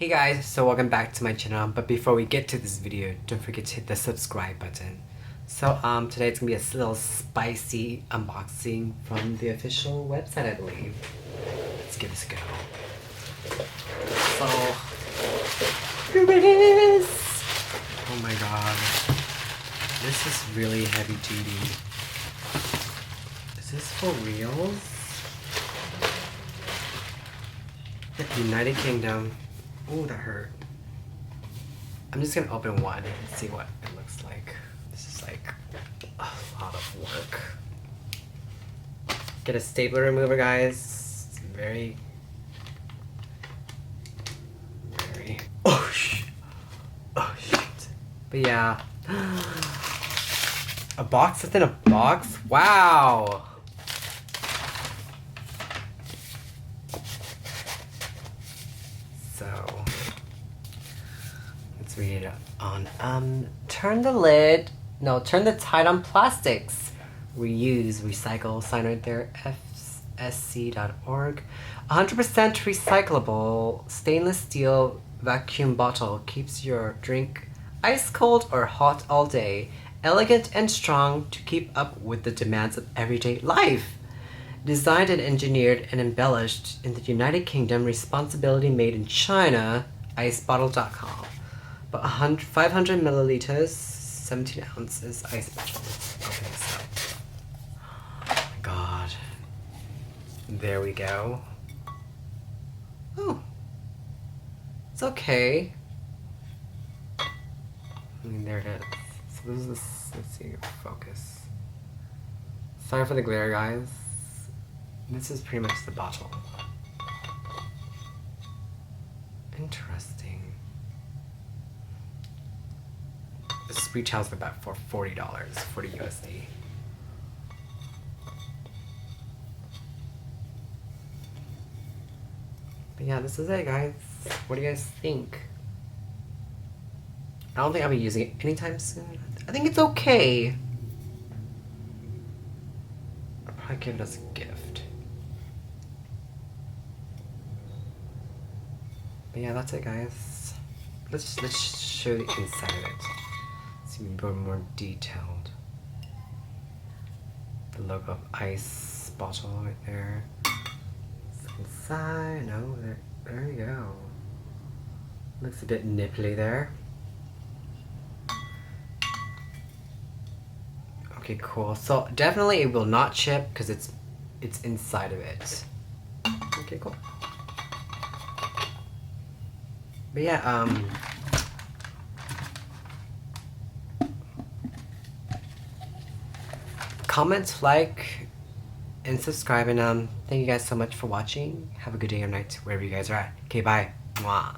Hey guys, so welcome back to my channel, but before we get to this video, don't forget to hit the subscribe button. So today it's gonna be a little spicy unboxing from the official website, I believe. Let's give this a go. So, here it is! Oh my god. This is really heavy duty. Is this for reals? United Kingdom. Ooh, that hurt. I'm just gonna open one and see what it looks like. This is like a lot of work. Get a stapler remover, guys. It's very... Oh, shit. Oh, shit. But yeah. A box within a box? Wow! So, let's read it on. Turn the tide on plastics. Reuse, recycle, sign right there, fsc.org. 100% recyclable stainless steel vacuum bottle keeps your drink ice cold or hot all day. Elegant and strong to keep up with the demands of everyday life. Designed and engineered and embellished in the United Kingdom, responsibility made in China, icebottle.com. But 500 milliliters, 17 ounces ice bottle. Okay, so. Oh my god. There we go. Oh. It's okay. I mean, there it is. So this is this, let's see, focus. Sorry for the glare, guys. This is pretty much the bottle. Interesting. This retails about for $40, 40 USD. But yeah, this is it, guys. What do you guys think? I don't think I'll be using it anytime soon. I think it's okay. I'll probably give it as a gift. But yeah, that's it, guys. Let's show the inside of it. It's more detailed. The logo of ice bottle right there. It's inside. No, there you go. Looks a bit nipply there. Okay, cool. So definitely it will not chip because it's inside of it. Okay, cool. But yeah, comment, like, and subscribe, and thank you guys so much for watching. Have a good day or night wherever you guys are at. Okay, bye. Mwah.